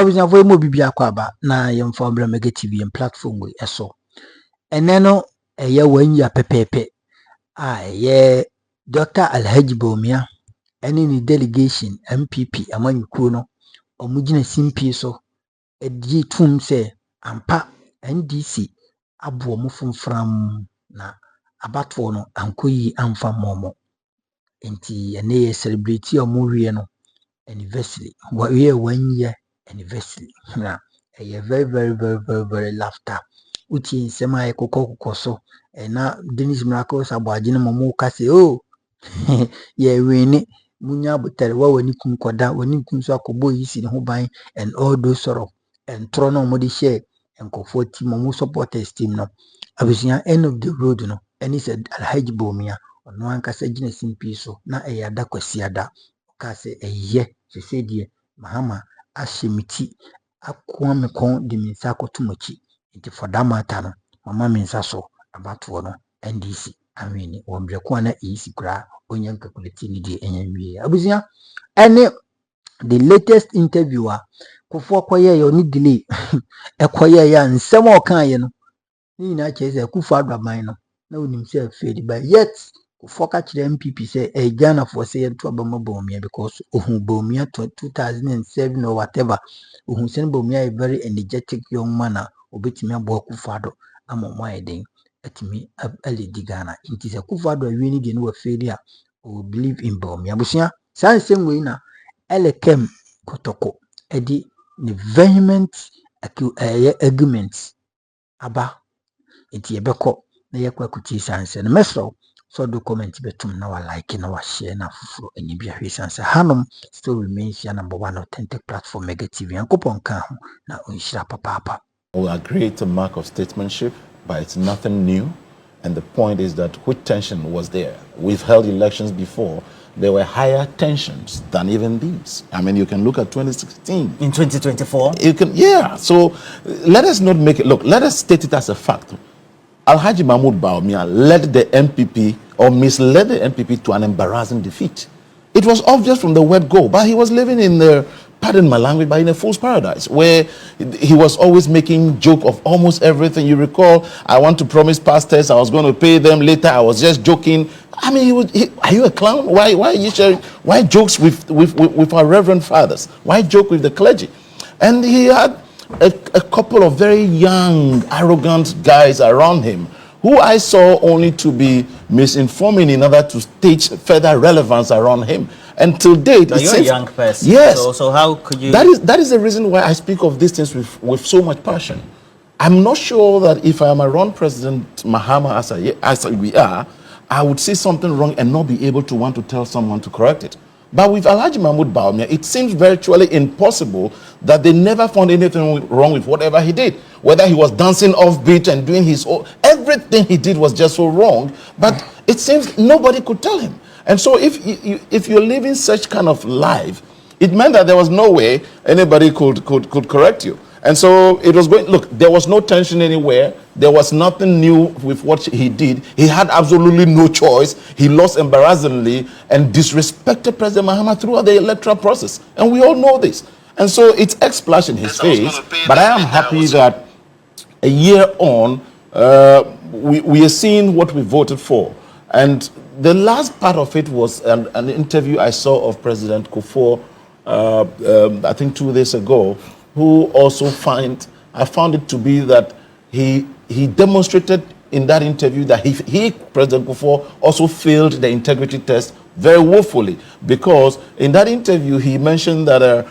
was na voy mo bibia kwa ba na yem for bra mega TV platform we eso ene no eye wanya pepepe ye Dr. Alhaji Bomia ene ni delegation NPP amanyukuo no omugina simpi so edi tum se ampa NDC abo mo fumfram na abatwo no ankoyi amfa momo enti ene ye celebrity omuwie no anniversary we 1 year anniversary na very laughter uti sema e kokoko so na Dennis Miracles abwaje no momo ka se oh ye wini munya butere wa wani kum koda wani kum so akobo yisi ne ho ban and all those sort of and trono mo di share enkofo team mo supporters team no abusia end of the road no and he said Alhaji Bomia ono ankasa gina simpi so na eyada kwasiada ka se eye se die mahama ashemiti akwa me kon de minsa akotumachi nti for that matter no mama minsa so abatwo no NDC amini wombreko na isi kura onye calculate ni die enyanwie abusia ene the latest interviewer kofo koye yo ni delay ekoye ya nsem okan ye no ni na cheze kufu adwaman no na onim se afedi but yet kofo ka kire MPP say Ghana for say to abama Bomia because ohun Bomia 2007 or whatever ohun sen Bomia a very energetic young man obetimi abo kufu ado amomo eden atimi aledi Ghana inti se kufu ado awie ni de no afedi a o believe in Bomia busia san same way na elekem kotoko edi the vehement arguments aba enti ebeko na yakwa kuti sanse no mesro so document betum na wa like na wa share na fufuro eni bia hwe sanse hanom still remains your number one authentic platform Mega TV ankopon ka ho na onhira papa. We agree it's a mark of statesmanship, but it's nothing new. And the point is that which tension was there? We've held elections before. There were higher tensions than even these. I mean, you can look at 2016. In 2024? You can, yeah. So let us not make it, look, let us state it as a fact. Alhaji Mahmoud Bawumia led the NPP or misled the NPP to an embarrassing defeat. It was obvious from the word go, but he was living in the, pardon my language, but in a fool's paradise where he was always making joke of almost everything. You recall, I want to promise pastors I was going to pay them later. I was just joking. I mean, are you a clown? Why are you sharing? Why jokes with our reverend fathers? Why joke with the clergy? And he had a couple of very young, arrogant guys around him who I saw only to be misinforming in order to stage further relevance around him. And till date, now you're a young person. Yes. So how could you? That is the reason why I speak of these things with so much passion. I'm not sure that if I am around President Mahama as we are, I would see something wrong and not be able to want to tell someone to correct it. But with Alhaji Mahmoud Bawumia, it seems virtually impossible that they never found anything wrong with whatever he did. Whether he was dancing offbeat and doing his own, everything he did was just so wrong. But it seems nobody could tell him. And so if you're living such kind of life, it meant that there was no way anybody could correct you. And so it was going, look, there was no tension anywhere. There was nothing new with what he did. He had absolutely no choice. He lost embarrassingly and disrespected President Mahama throughout the electoral process. And we all know this. And so it's splash in his face. But I am happy that a year on, we are seeing what we voted for. And the last part of it was an interview I saw of President Kufuor, I think 2 days ago, who also I found it to be that he demonstrated in that interview that he President Kufuor, also failed the integrity test very woefully, because in that interview he mentioned that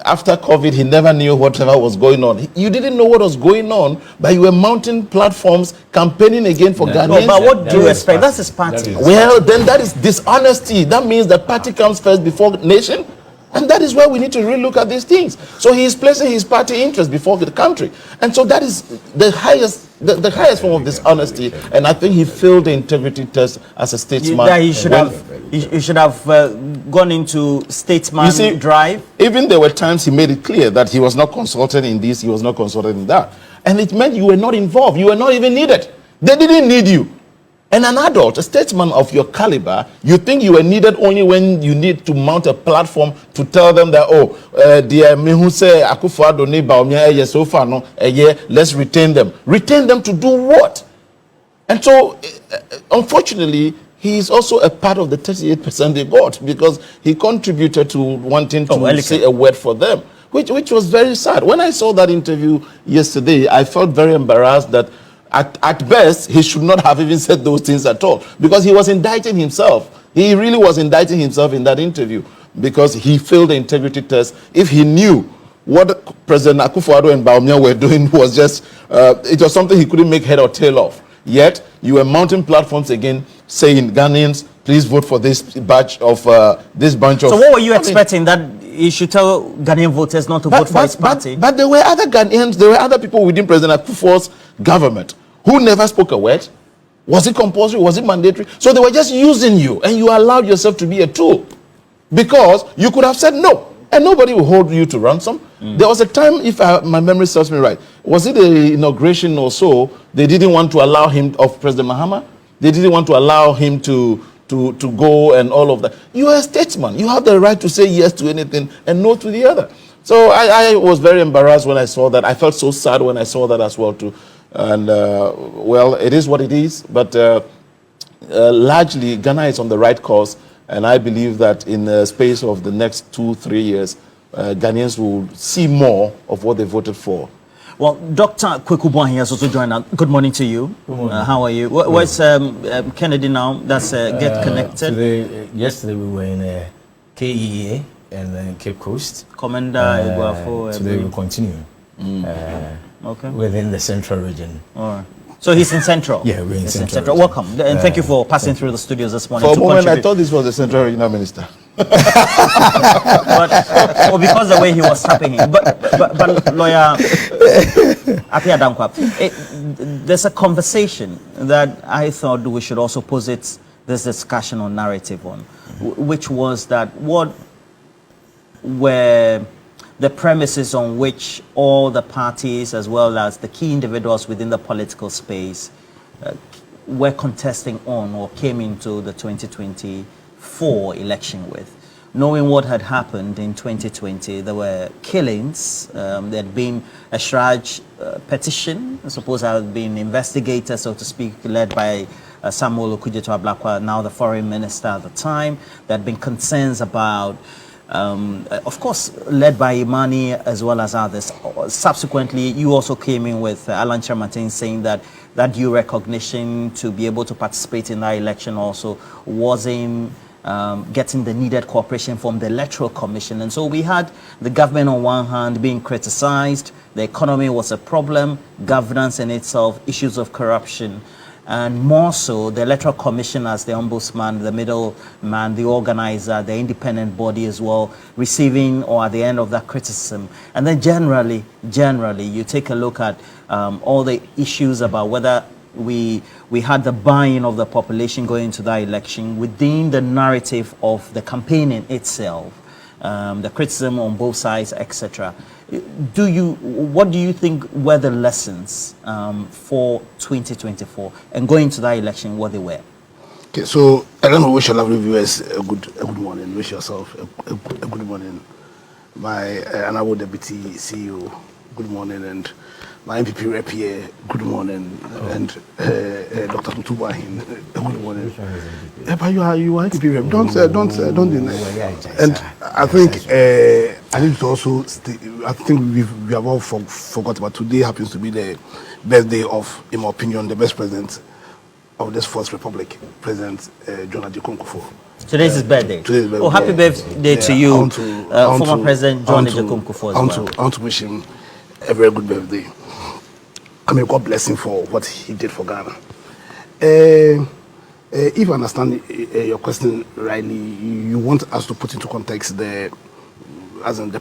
after COVID he never knew whatever was going on. You didn't know what was going on, but you were mounting platforms campaigning again for Ghanaians. No, but what do you expect? That's his party. Well, then that is dishonesty. That means that party comes first before nation. And that is why we need to really look at these things. So he is placing his party interest before the country. And so that is the highest form of dishonesty. And I think he failed the integrity test as a statesman. He should have gone into statesman drive. Even there were times he made it clear that he was not consulted in this, he was not consulted in that. And it meant you were not involved. You were not even needed. They didn't need you. And an adult, a statesman of your caliber, you think you were needed only when you need to mount a platform to tell them that, oh, dear me who say Akufo-Addo neighbor so far no, let's retain them. Retain them to do what? And so, unfortunately, he is also a part of the 38% they got because he contributed to wanting to say a word for them, which was very sad. When I saw that interview yesterday, I felt very embarrassed that at best, he should not have even said those things at all because he was indicting himself. He really was indicting himself in that interview because he failed the integrity test. If he knew what President Akufo-Addo and Bawumia were doing was just, it was something he couldn't make head or tail of. Yet, you were mounting platforms again saying, Ghanaians, please vote for this bunch of... So what were you expecting? That he should tell Ghanaian voters not to vote for his party? But there were other Ghanaians, there were other people within President Akufo's government who never spoke a word. Was it compulsory? Was it mandatory? So they were just using you, and you allowed yourself to be a tool. Because you could have said no, and nobody will hold you to ransom. There was a time, if my memory serves me right, was it the inauguration or so, they didn't want to allow him, of President Mahama, they didn't want to allow him to go and all of that. You are a statesman. You have the right to say yes to anything and no to the other. So I was very embarrassed when I saw that. I felt so sad when I saw that as well too. And well, it is what it is. But largely, Ghana is on the right course. And I believe that in the space of the next 2-3 years, Ghanaians will see more of what they voted for. Well, Dr. Kwekubwan has also joined us. Good morning to you. Good morning. How are you? Where's Kennedy now? That's Get Connected. Yesterday we were in KEA and Cape Coast. Commander today we continue within the central region. All right. So he's in Central? Yeah, we're in Central. Welcome, and thank you for passing through the studios this morning. For a moment, I thought this was the Central Regional Minister. But because the way he was tapping him. But lawyer Api Adankwa, there's a conversation that I thought we should also posit this discussion on narrative on, which was that what were the premises on which all the parties as well as the key individuals within the political space were contesting on or came into the 2024 election with. Knowing what had happened in 2020, there were killings, there had been a Shraj petition, I suppose there had been investigators, so to speak, led by Samuel Okudzeto Ablakwa, now the foreign minister at the time. There had been concerns about of course, led by Imani as well as others. Subsequently, you also came in with Alan Chermatin saying that due recognition to be able to participate in that election also wasn't getting the needed cooperation from the Electoral Commission. And so we had the government on one hand being criticized, the economy was a problem, governance in itself, issues of corruption, and more so the Electoral Commission as the ombudsman, the middleman, the organizer, the independent body as well, receiving or at the end of that criticism. And then generally, you take a look at all the issues about whether we had the buy-in of the population going into that election within the narrative of the campaigning itself, the criticism on both sides, etc. What do you think were the lessons for 2024 and going to that election, what they were? Okay, so I don't know, wish all our reviewers a good morning. Wish yourself a good morning. My honorable deputy CEO, good morning, and my NPP rep here, good morning, and Dr. Ntubahin, good morning. But you are NPP rep. Don't deny. And I think I need to also. I think we have all forgot, but today happens to be the birthday of, in my opinion, the best president of this Fourth Republic, President John Adjei Kufuor. Today's his birthday. Oh, happy birthday to you, former President John Adjei Kufuor as well. I want to wish him a very good birthday. I mean, God bless him for what he did for Ghana. If I understand your question rightly, you want us to put into context the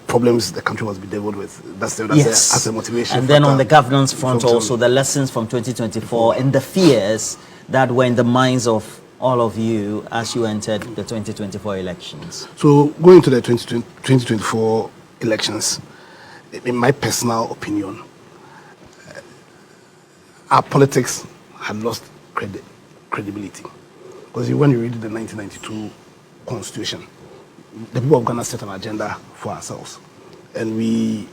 problems the country must be dealt with. That's a motivation. And then on the governance front also, the lessons from 2024 and the fears that were in the minds of all of you as you entered the 2024 elections. So going to the 2024 elections, in my personal opinion, our politics had lost credibility. Because when you read the 1992 Constitution, the people of Ghana set an agenda for ourselves, and we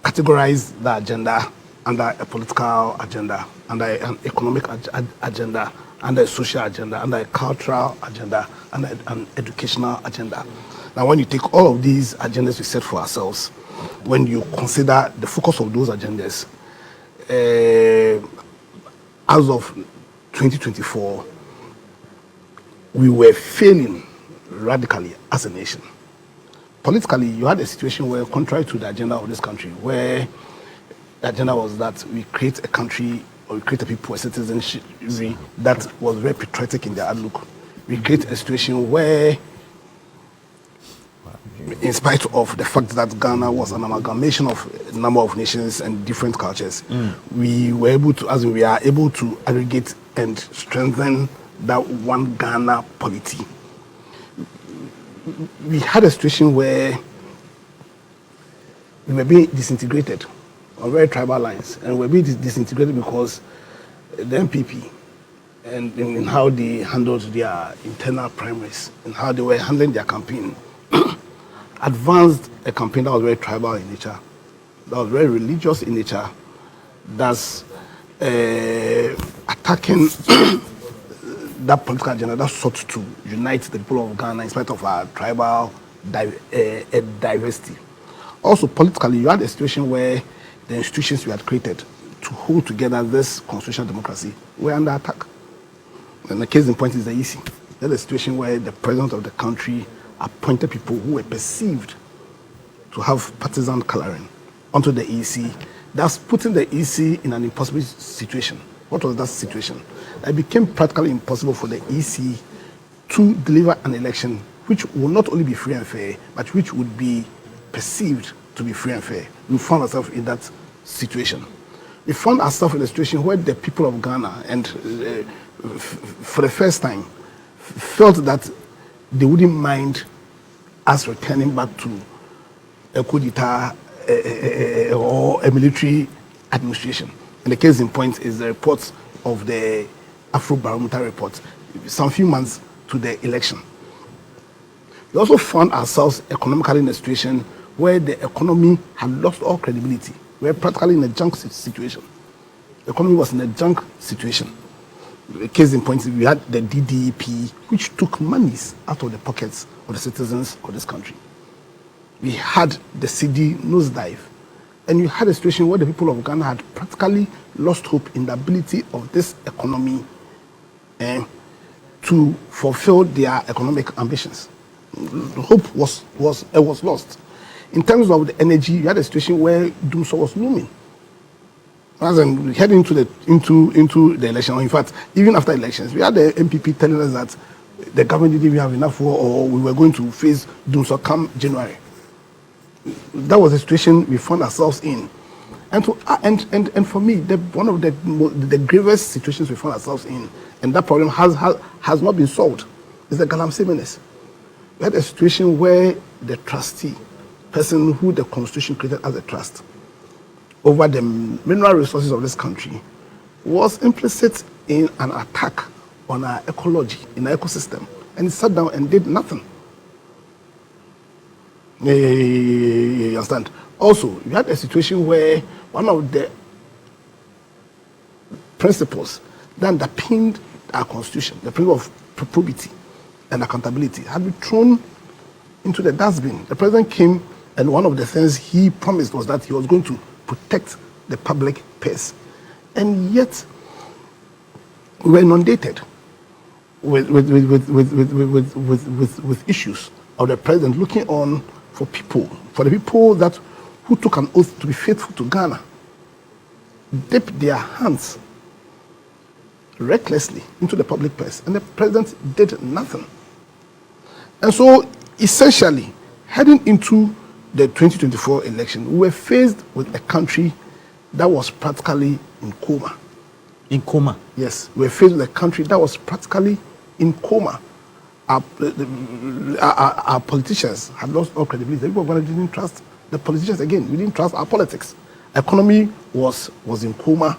categorize the agenda under a political agenda, under an economic agenda, under a social agenda, under a cultural agenda, under an educational agenda. Now, when you take all of these agendas we set for ourselves, when you consider the focus of those agendas, as of 2024, we were failing radically as a nation. Politically, you had a situation where, contrary to the agenda of this country, where the agenda was that we create a country, or we create a people, a citizenship that was very patriotic in their outlook. We create a situation where, in spite of the fact that Ghana was an amalgamation of a number of nations and different cultures, we were able to, as we are able to aggregate and strengthen that one Ghana polity. We had a situation where we were being disintegrated on very tribal lines, and we were being disintegrated because the NPP and in how they handled their internal primaries and how they were handling their campaign advanced a campaign that was very tribal in nature, that was very religious in nature, that's attacking that political agenda that sought to unite the people of Ghana in spite of our tribal diversity. Also, politically, you had a situation where the institutions we had created to hold together this constitutional democracy were under attack. And the case in point is the EC. There's a situation where the president of the country appointed people who were perceived to have partisan coloring onto the EC. That's putting the EC in an impossible situation. What was that situation? It became practically impossible for the EC to deliver an election which will not only be free and fair, but which would be perceived to be free and fair. We found ourselves in that situation. We found ourselves in a situation where the people of Ghana, and for the first time, felt that they wouldn't mind us returning back to a coup d'etat or a military administration. And the case in point is the reports of the Afrobarometer report, some few months to the election. We also found ourselves economically in a situation where the economy had lost all credibility. We were practically in a junk situation. The economy was in a junk situation. The case in point, we had the DDP, which took monies out of the pockets of the citizens of this country. We had the CD nosedive. And you had a situation where the people of Ghana had practically lost hope in the ability of this economy to fulfill their economic ambitions. The hope was lost. In terms of the energy, you had a situation where doomsday was looming. As in heading into the election, or in fact, even after elections, we had the NPP telling us that the government didn't even have enough war, or we were going to face doomsday come January. That was the situation we found ourselves in, and for me, one of the gravest situations we found ourselves in, and that problem has not been solved, is the Galamsey menace. We had a situation where the trustee, person who the Constitution created as a trust over the mineral resources of this country, was implicit in an attack on our ecology, in our ecosystem, and he sat down and did nothing. You understand? Also, you had a situation where one of the principles that underpinned our Constitution, the principle of probity and accountability, had been thrown into the dustbin. The president came, and one of the things he promised was that he was going to protect the public purse. And yet, we were inundated with issues of the president looking on for the people who took an oath to be faithful to Ghana, dipped their hands recklessly into the public purse, and the president did nothing. And so, essentially, heading into the 2024 election, we were faced with a country that was practically in coma. In coma? Yes, we were faced with a country that was practically in coma. Our politicians had lost all credibility. The people of Ghana didn't trust the politicians again. We didn't trust our politics. Economy was in coma.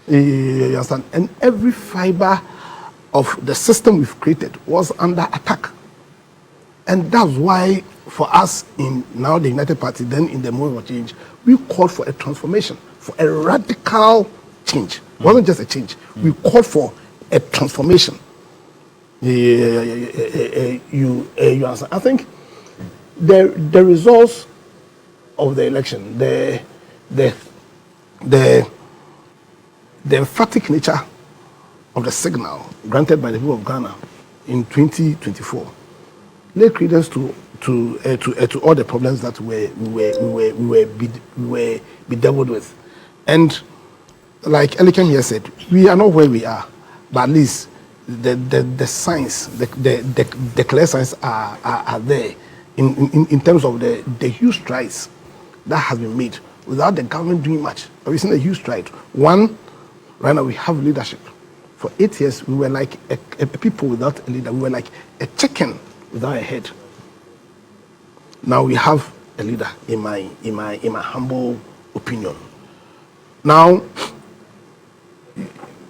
You understand? And every fiber of the system we've created was under attack. And that's why, for us in now the United Party, then in the movement of change, we called for a transformation, for a radical change. It wasn't just a change. We called for a transformation. You understand? I think the results of the election, the emphatic nature of the signal granted by the people of Ghana in 2024 laid credence to all the problems that we were bedeviled with. And like Elikem here said, we are not where we are, but at least the signs, the clear signs are there in terms of the huge strides that has been made without the government doing much. We've seen a huge stride. One, right now we have leadership. For 8 years, we were like a people without a leader. We were like a chicken without a head. Now we have a leader, in my humble opinion. Now,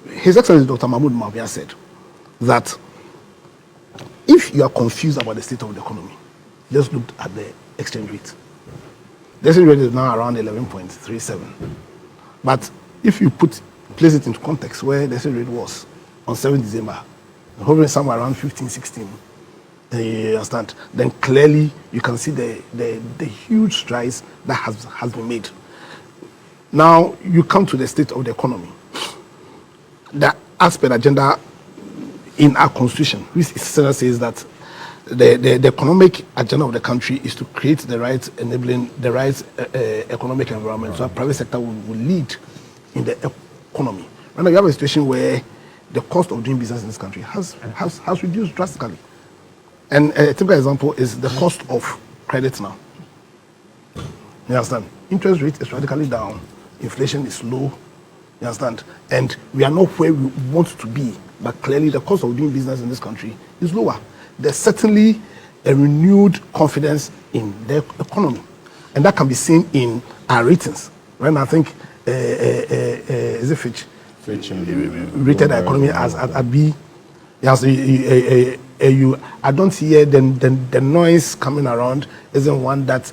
His Excellency Dr. Mahmoud Mawia said that if you are confused about the state of the economy, just look at the exchange rate. The exchange rate is now around 11.37. But if you place it into context where the exchange rate was on 7th December, hovering somewhere around 15, 16, you understand, then clearly you can see the huge strides that has been made. Now you come to the state of the economy. The aspect agenda in our constitution, which says that the economic agenda of the country is to create the right enabling the right economic environment, so the private sector will lead in the economy. Right now you have a situation where the cost of doing business in this country has reduced drastically. And a typical example is the cost of credit now. You understand? Interest rate is radically down. Inflation is low. You understand? And we are not where we want to be. But clearly the cost of doing business in this country is lower. There's certainly a renewed confidence in the economy. And that can be seen in our ratings. Right now I think, is it Fitch? Rated the economy as at B. Yes, I don't hear the noise coming around isn't one that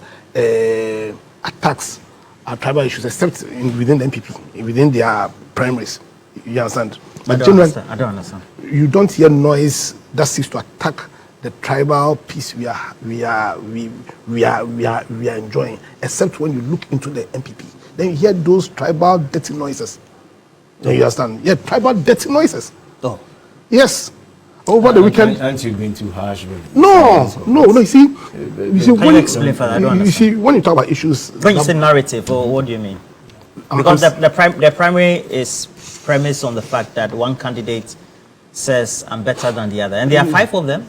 attacks our tribal issues, except within the NPP, within their primaries. You understand? But I don't understand. You don't hear noise that seeks to attack the tribal peace we are enjoying, except when you look into the NPP. Then you hear those tribal dirty noises. You understand? Yeah, tribal dirty noises. Oh. Yes. Over the weekend. Aren't you being too harsh with it? No. You see, Can you explain further? I don't understand. You see, when you talk about issues, when you say narrative, or what do you mean? Because the primary is premised on the fact that one candidate says I'm better than the other, and there are five of them.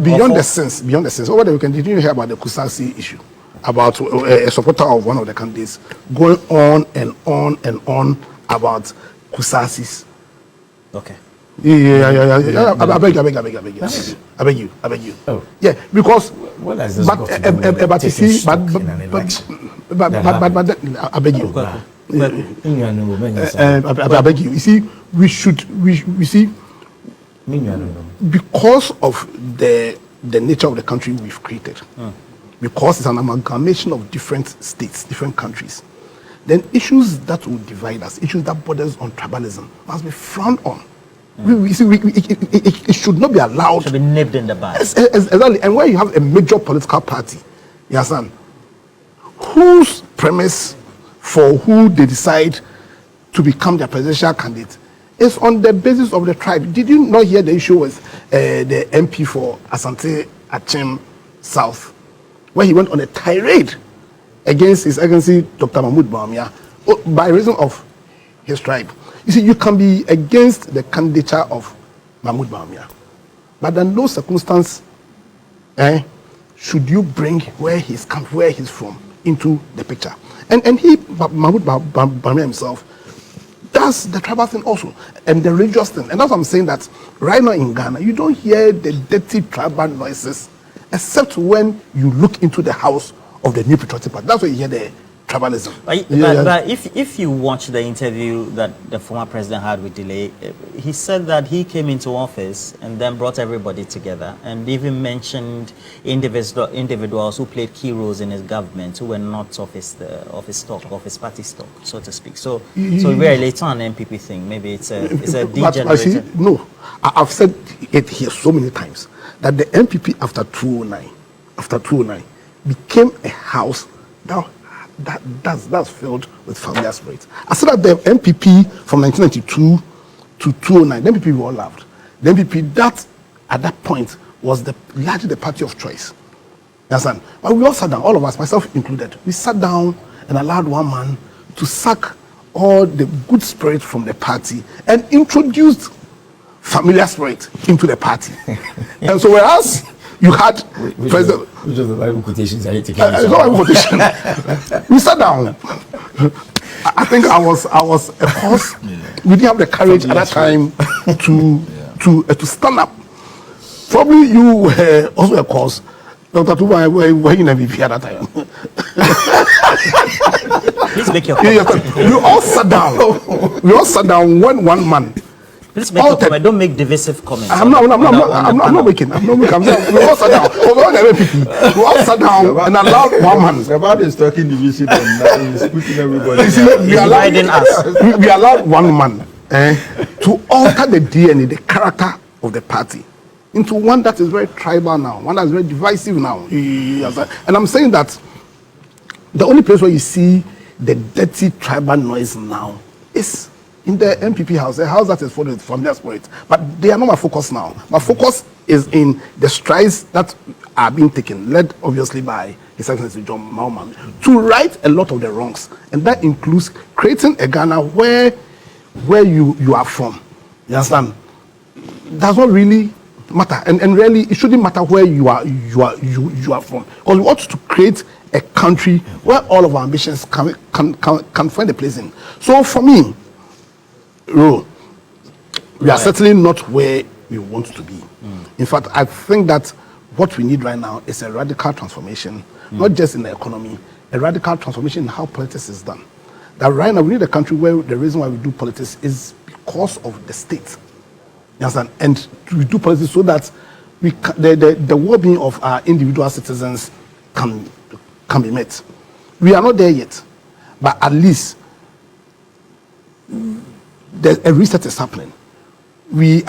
Beyond the sense. Over the weekend, did you hear about the Kusasi issue? About a supporter of one of the candidates going on and on and on about Kusasis. Okay. Yeah. I beg you. Oh. Yeah, because what has this got to do with but you see, but I beg you. I beg you. You see, we see, because of the nature of the country we've created, because it's an amalgamation of different states, different countries, then issues that will divide us, issues that borders on tribalism, must be frowned on. It should not be allowed. It should be nipped in the bud. Exactly. And where you have a major political party, you understand, whose premise for who they decide to become their presidential candidate is on the basis of the tribe. Did you not hear the issue with the MP for Asante Achim South, where he went on a tirade against His Excellency Dr. Mahmoud Bawumia by reason of his tribe? You see, you can be against the candidature of Mahmoud Bawumia, but under no circumstance should you bring where he's from into the picture. And Mahmoud Bawumia himself does the tribal thing also, and the religious thing. And that's what I'm saying, that right now in Ghana, you don't hear the dirty tribal noises, except when you look into the house of the New Patriotic Party. That's where you hear the tribalism. But if you watch the interview that the former president had with Delay, he said that he came into office and then brought everybody together and even mentioned individuals who played key roles in his government who were not of his stock, of his party stock, so to speak. So very later on NPP thing, maybe it's a degenerated. No, I've said it here so many times that the NPP after 2009 became a house that's filled with familiar spirit. I said that the NPP from 1992 to 2009, the NPP we all loved. The NPP that at that point was largely the party of choice. You understand? But we all sat down, all of us, myself included. We sat down and allowed one man to suck all the good spirit from the party and introduced familiar spirit into the party. And so whereas you had President. Which was the Bible quotations I taking? It's not Bible quotation. We sat down. I think I was a cause. We didn't have the courage at that time to stand up. Probably you were also a cause. Dr. Tuba, were in NPP at that time. Please make your comment. We all sat down. We all sat down one man. Please make your comment. Don't make divisive comments. I'm not making. I'm saying we all sat down. We all sat down and allowed one man. About is talking division and he's putting everybody. We allowed one man to alter the DNA, the character of the party, into one that is very tribal now, one that is very divisive now. And I'm saying that the only place where you see the dirty tribal noise now is in the NPP house, a house that is full with familiar spirit. But they are not my focus now. My focus is in the strides that are being taken, led obviously by His Excellency John Mahama, to right a lot of the wrongs. And that includes creating a Ghana where you are from. You understand? Does not really matter. And really, it shouldn't matter where you are from. Because we ought to create a country where all of our ambitions can find a place in. So for me, we are certainly not where we want to be. In fact, I think that what we need right now is a radical transformation, not just in the economy, a radical transformation in how politics is done. That right now we need a country where the reason why we do politics is because of the state. You understand? And we do politics so that the well-being of our individual citizens can be met. We are not there yet, but at least a reset is happening. We've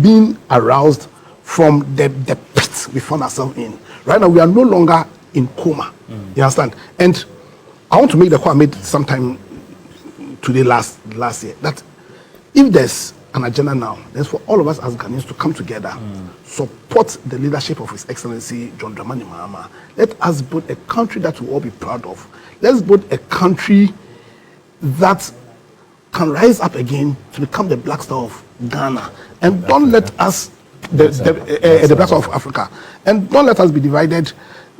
been aroused from the pit we found ourselves in. Right now, we are no longer in coma. You understand? And I want to make the call I made sometime today, last year, that if there's an agenda now, there's for all of us as Ghanaians to come together, support the leadership of His Excellency John Dramani Mahama. Let us build a country that we'll all be proud of. Let's build a country that can rise up again to become the Black Star of Ghana. And don't let us, the Black Star of Africa, and don't let us be divided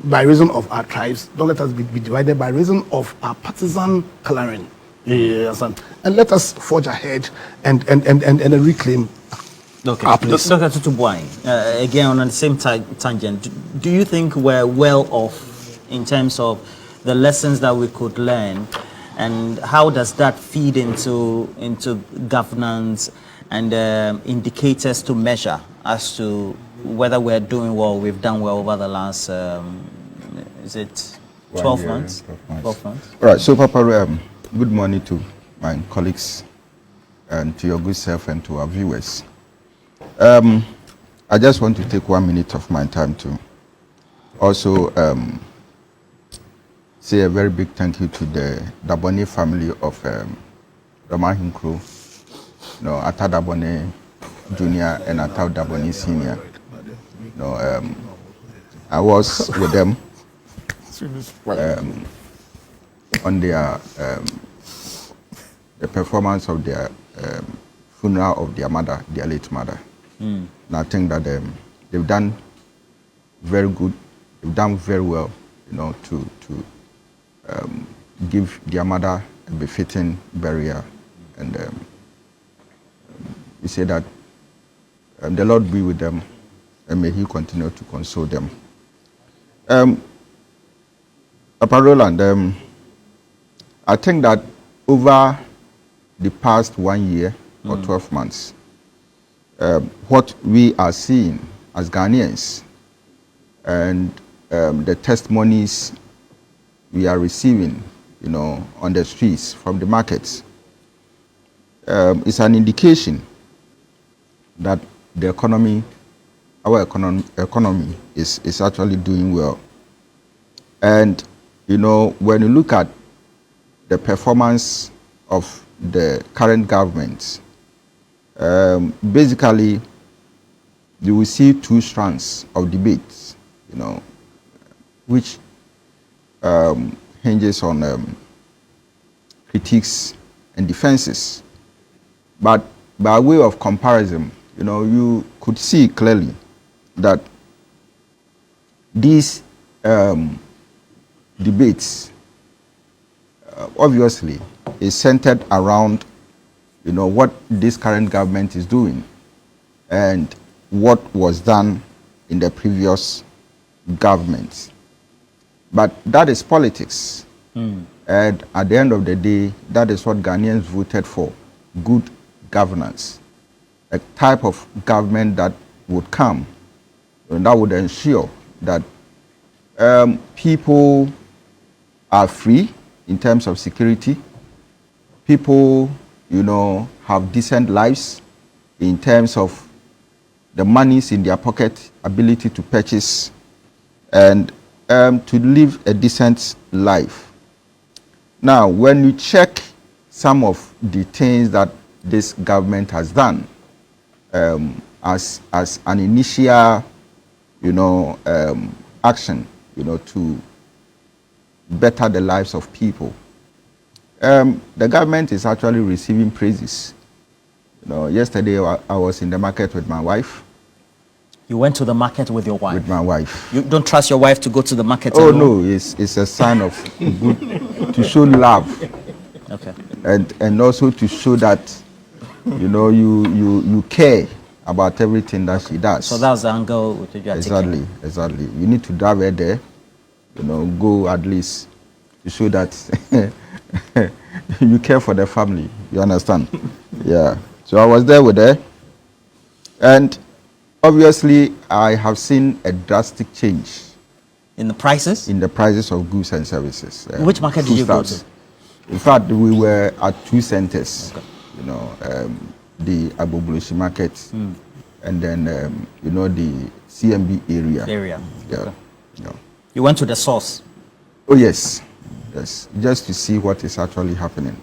by reason of our tribes. Don't let us be divided by reason of our partisan coloring. Yes, and let us forge ahead and reclaim our place. Dr. Tutubuai, again on the same tangent, do you think we're well off in terms of the lessons that we could learn, and how does that feed into governance and indicators to measure as to whether we're doing well, we've done well over the last, is it 12 months? 12 months. All right, so Papa, good morning to my colleagues and to your good self and to our viewers. I just want to take 1 minute of my time to also say a very big thank you to the Dabone family of Ramahin Crew, Ata Dabone Junior and Ata Dabone Senior. I was with them on their the performance of their funeral of their mother, their late mother. And I think that they've done very good. They've done very well, to give their mother a befitting burial. And we say that the Lord be with them, and may He continue to console them. Papa Roland, I think that over the past 1 year or 12 months, what we are seeing as Ghanaians and the testimonies we are receiving, on the streets from the markets, is an indication that the economy, our economy is actually doing well. And, when you look at the performance of the current government, basically, you will see two strands of debates, which hinges on critiques and defenses. But by way of comparison, you could see clearly that these debates obviously is centered around what this current government is doing and what was done in the previous government. But that is politics. And at the end of the day, that is what Ghanaians voted for: good governance, a type of government that would come and that would ensure that people are free in terms of security. People, have decent lives in terms of the monies in their pocket, ability to purchase, and to live a decent life. Now, when you check some of the things that this government has done as an initial, action, to better the lives of people, the government is actually receiving praises. Yesterday I was in the market with my wife. You went to the market with your wife? With my wife. You don't trust your wife to go to the market alone? alone? No, it's a sign of good, to show love. Okay. And also to show that, you care about everything that she does. So that was the angle which you are taking. Exactly. You need to drive her there, go at least to show that you care for the family. You understand? Yeah. So I was there with her, and obviously I have seen a drastic change in the prices? In the prices of goods and services. Which market did you go to? In fact, we were at two centers. Okay. The Aboboloshi market, and then the CMB area. Yeah. Okay. You went to the source? Oh yes, just to see what is actually happening.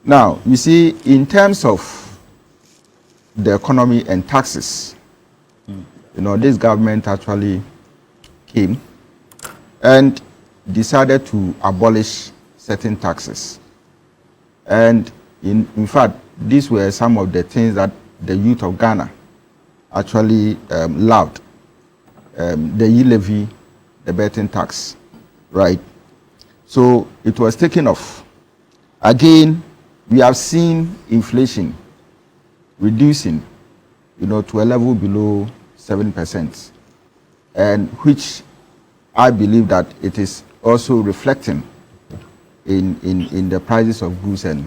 Now, you see, in terms of the economy and taxes, this government actually came and decided to abolish certain taxes. And in fact, these were some of the things that the youth of Ghana actually loved. The e-levy, the betting tax, right? So it was taken off. Again, we have seen inflation reducing, to a level below 7%, and which I believe that it is also reflecting in the prices of goods and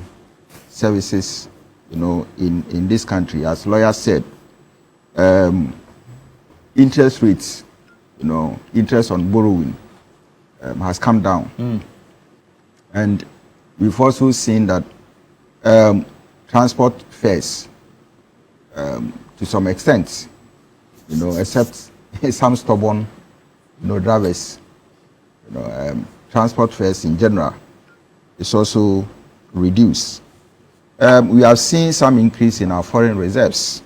services, in this country. As lawyers said, interest rates, interest on borrowing has come down. And we've also seen that transport fares, to some extent, except some stubborn, drivers, transport fares in general is also reduced. We have seen some increase in our foreign reserves,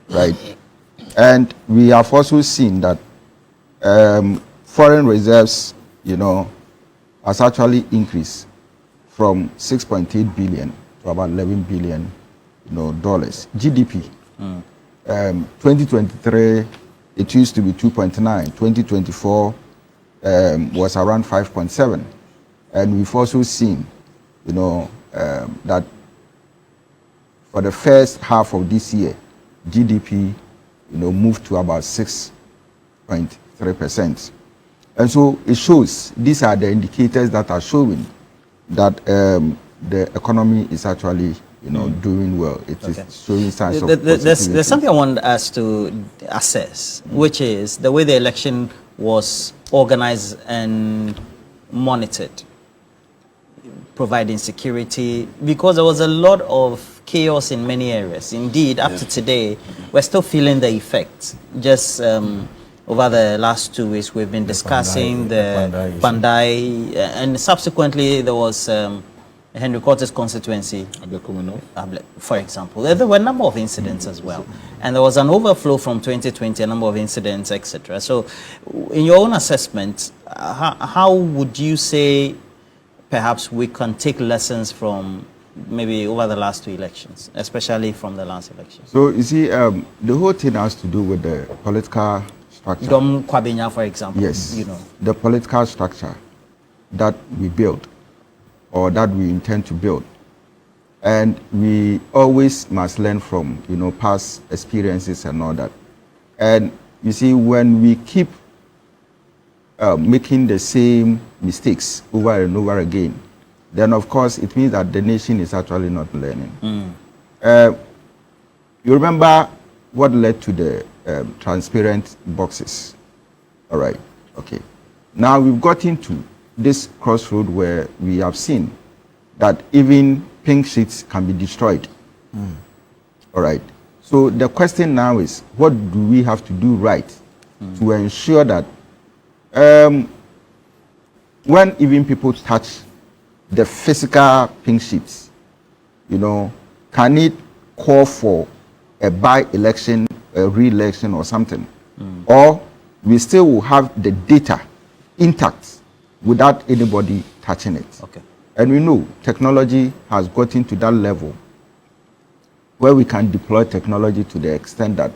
right? And we have also seen that foreign reserves, has actually increased from 6.8 billion to about 11 billion, dollars. GDP, 2023, it used to be 2.9. 2024 was around 5.7. And we've also seen, that for the first half of this year, GDP, moved to about 6.3%. And so it shows, these are the indicators that are showing that the economy is actually, doing well. It is showing signs of positivity. There's something I want us to assess, which is the way the election was organized and monitored, providing security, because there was a lot of chaos in many areas. Indeed, up to today, we're still feeling the effects. Just over the last 2 weeks, we've been discussing the Bandai, and subsequently there was Henry Quarter's constituency, for example. There were a number of incidents as well. And there was an overflow from 2020, a number of incidents, etc. So in your own assessment, how would you say perhaps we can take lessons from maybe over the last 2 elections, especially from the last election? So you see, the whole thing has to do with the political structure. Dom Kwabenya, for example. Yes, the political structure that we build, or that we intend to build. And we always must learn from, past experiences and all that. And you see, when we keep making the same mistakes over and over again, then of course it means that the nation is actually not learning. You remember what led to the transparent boxes? All right, okay. Now we've got into this crossroad where we have seen that even pink sheets can be destroyed. All right. So the question now is, what do we have to do right to ensure that when even people touch the physical pink sheets, can it call for a by-election, a re-election or something? Or we still will have the data intact without anybody touching it. Okay. And we know technology has gotten to that level where we can deploy technology to the extent that,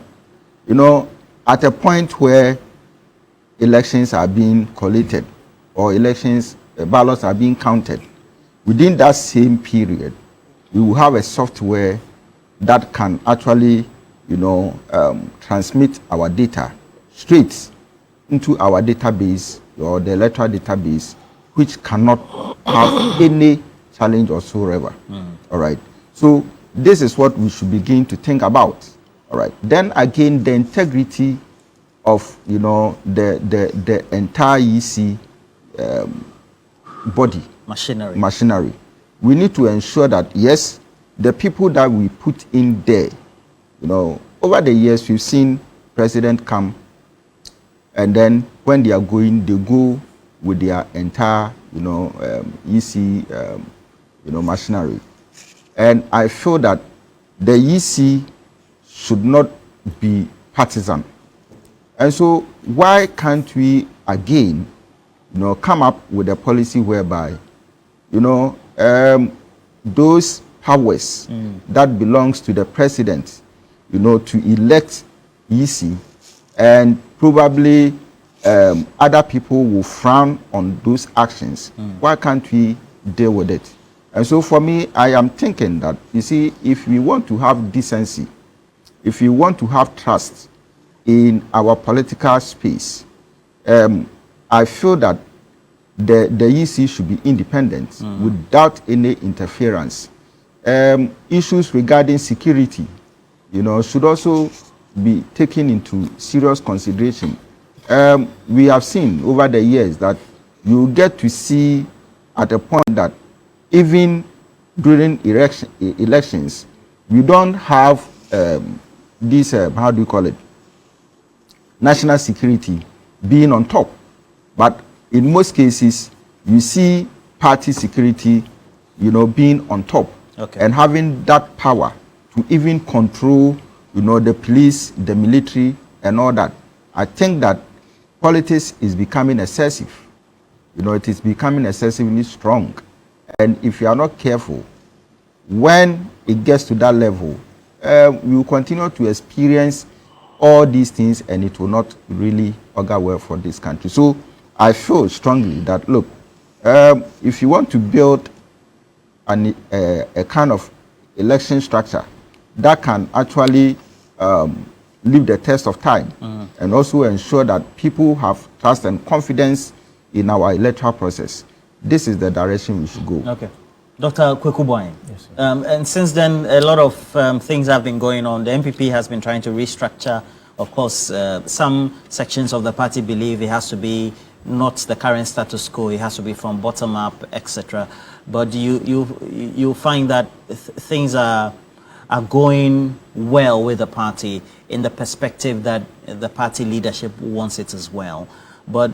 at a point where elections are being collated or ballots are being counted, within that same period, we will have a software that can actually, transmit our data straight into our database or the electoral database, which cannot have any challenge whatsoever. All right. So this is what we should begin to think about. All right. Then again, the integrity of the entire EC body machinery. We need to ensure that yes, the people that we put in there, over the years we've seen president come, and then when they are going, they go with their entire, EC, machinery. And I feel that the EC should not be partisan. And so why can't we again, come up with a policy whereby, those powers that belongs to the president, to elect EC, and probably other people will frown on those actions. Why can't we deal with it? And so for me, I am thinking that, you see, if we want to have decency, if we want to have trust in our political space, I feel that the EC should be independent without any interference. Issues regarding security, should also be taken into serious consideration. We have seen over the years that you get to see at a point that even during elections, we don't have this, how do you call it, national security being on top. But in most cases, you see party security, being on top, and having that power to even control, the police, the military, and all that. I think that politics is becoming excessive. It is becoming excessively strong. And if you are not careful, when it gets to that level, we will continue to experience all these things, and it will not really augur well for this country. So I feel strongly that, look, if you want to build a kind of election structure that can actually live the test of time, and also ensure that people have trust and confidence in our electoral process. This is the direction we should go. Okay. Dr. Kwekuboy, yes, and since then, a lot of things have been going on. The NPP has been trying to restructure. Of course, some sections of the party believe it has to be not the current status quo, it has to be from bottom up, etc. But you find that things are going well with the party in the perspective that the party leadership wants it as well. But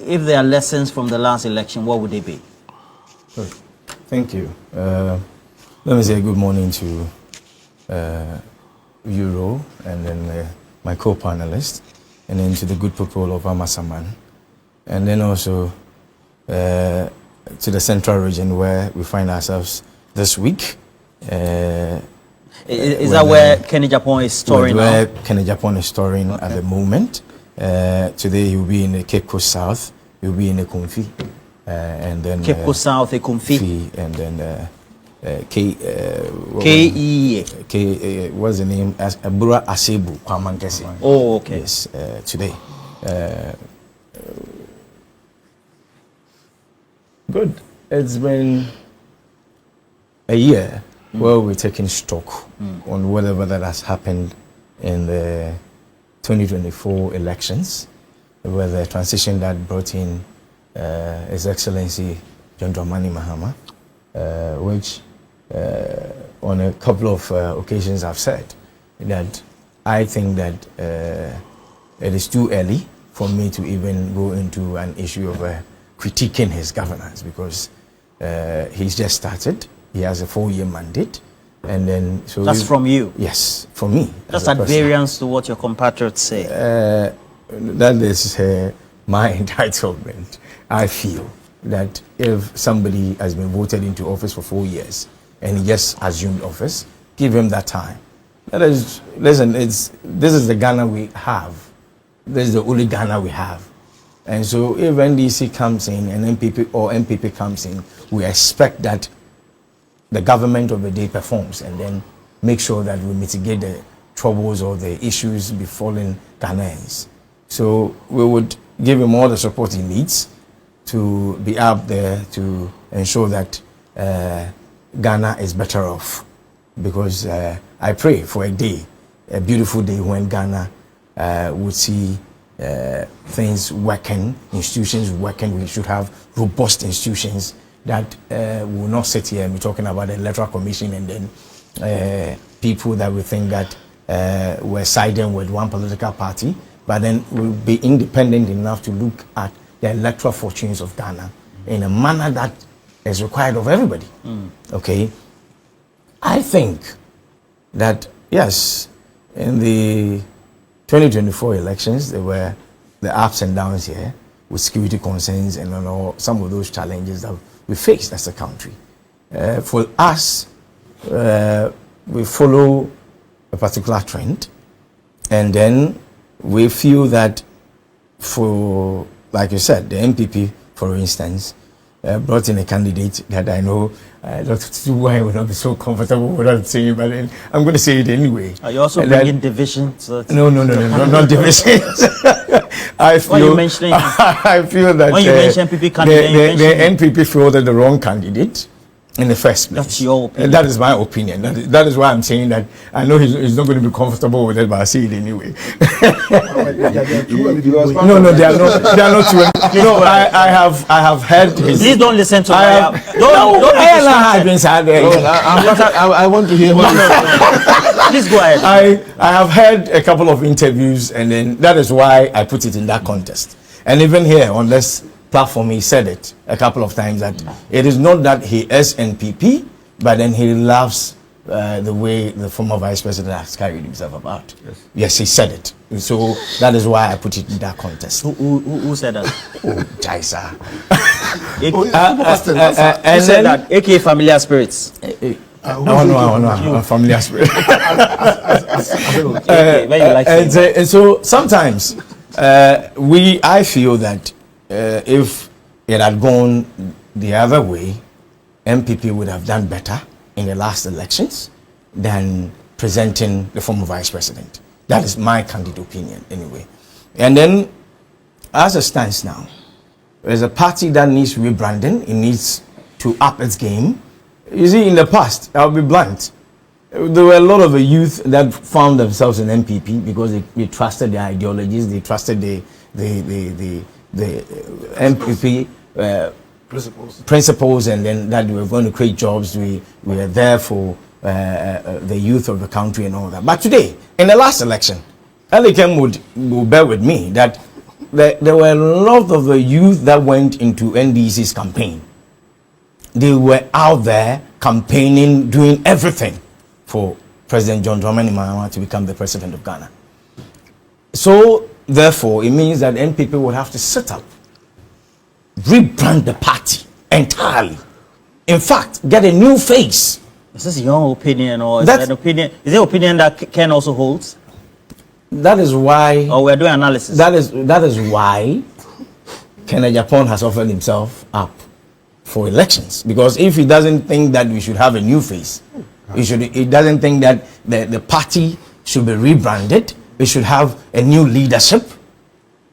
if there are lessons from the last election, what would they be? Thank you. Let me say good morning to Euro and then my co-panelist, and then to the good people of Amasaman, and then also to the central region where we find ourselves this week. Is that where Kenny Japan is storing now? Where Kenny Japan is storing at the moment. Today he will be in the Cape Coast South, he will be in the Kumfi, and then Cape Coast South, the Kumfi, and then what's the name? Abura Asebu Kwamankesi. Oh, okay. Yes, today. Good. It's been a year where we're taking stock on whatever that has happened in the 2024 elections, where the transition that brought in His Excellency John Dramani Mahama, which on a couple of occasions I've said that I think that it is too early for me to even go into an issue of critiquing his governance, because he's just started. He has a 4-year mandate, and then so that's from you. Yes, from me. That's at variance to what your compatriots say. That is my entitlement. I feel that if somebody has been voted into office for 4 years and he just assumed office, give him that time. That is, listen, this is the Ghana we have. This is the only Ghana we have. And so if NDC comes in and MPP comes in, we expect that the government of the day performs and then make sure that we mitigate the troubles or the issues befalling Ghanaians. So we would give him all the support he needs to be up there to ensure that Ghana is better off. Because I pray for a day, a beautiful day when Ghana would see things working, institutions working. We should have robust institutions that will not sit here and be talking about the Electoral Commission and then people that we think that we're siding with one political party, but then will be independent enough to look at the electoral fortunes of Ghana in a manner that is required of everybody. Okay, I think that yes, in the 2024 elections there were the ups and downs here with security concerns and all some of those challenges that we faced as a country. For us, we follow a particular trend, and then we feel that for, like you said, the NPP, for instance, brought in a candidate that I know Dr. Tuwai would not be so comfortable without saying, but then I'm going to say it anyway. Are you also bringing divisions? No, not divisions. I feel that when you mention NPP candidate, the NPP fielded the wrong candidate in the first place. That's your opinion. And that is my opinion. That is why I'm saying that I know he's not going to be comfortable with it, but I say it anyway. No, they are not too. No, I have heard his. Please don't listen to I want to hear. Please go ahead. I have heard a couple of interviews, and then that is why I put it in that context. And even here on this platform, he said it a couple of times that it is not that he is NPP, but then he loves the way the former vice president has carried himself about. Yes, he said it. So that is why I put it in that context. Who said that? Oh, Jaisa. Who said that? AKA familiar spirits. No, familiar spirit. And so sometimes I feel that if it had gone the other way, MPP would have done better in the last elections than presenting the former vice president. That is my candid opinion, anyway. And then, as it stands now, there's a party that needs rebranding. It needs to up its game. You see, in the past, I'll be blunt, there were a lot of the youth that found themselves in NPP because they trusted their ideologies, they trusted the NPP principles, and then that we were going to create jobs. We were there for the youth of the country and all that. But today, in the last election, Elikem would bear with me that there were a lot of the youth that went into NDC's campaign. They were out there campaigning, doing everything for President John Dramani Mahama to become the president of Ghana. So, therefore, it means that NPP would have to sit up, rebrand the party entirely. In fact, get a new face. Is this your opinion, or is that an opinion? Is it an opinion that Ken also holds? That is why. Or we're doing analysis. That is why Ken Japan has offered himself up for elections. Because if he doesn't think that we should have a new face, he doesn't think that the party should be rebranded, we should have a new leadership,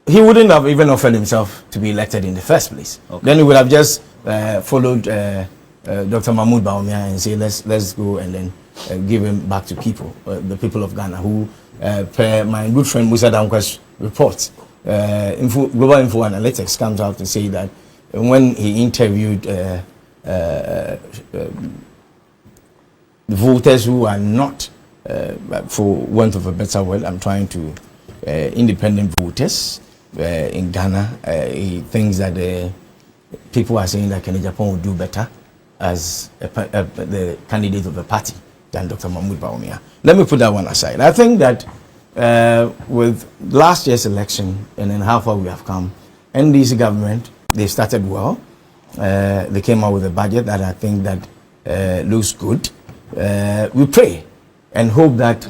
he wouldn't have even offered himself to be elected in the first place. Okay. Then he would have just followed Dr. Mahmoud Bawumia and say, let's go and then give him back to people, the people of Ghana, who, per my good friend Musa Dankwa's report, Global Info Analytics comes out to say that when he interviewed the voters who are not, for want of a better word, I'm trying to, independent voters in Ghana, he thinks that people are saying that Ken Japan will do better as the candidate of the party than Dr. Mahmoud Bawumia. Let me put that one aside. I think that with last year's election and then how far we have come, NDC government, they started well. They came out with a budget that I think that looks good. We pray and hope that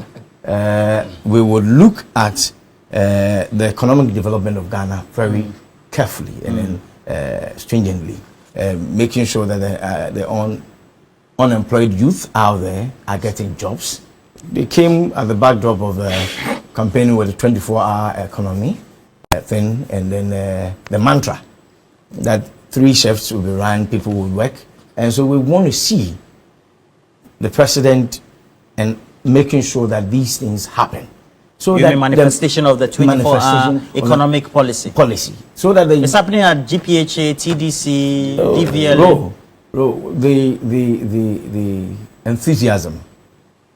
we will look at the economic development of Ghana very carefully and then stringently, making sure that the unemployed youth out there are getting jobs. They came at the backdrop of campaigning with the 24-hour economy thing, and then the mantra that 3 shifts will be run, people will work. And so we want to see the president and making sure that these things happen. So that manifestation of the 24-hour economic policy. So that it's happening at GPHA, TDC, DVL. The enthusiasm,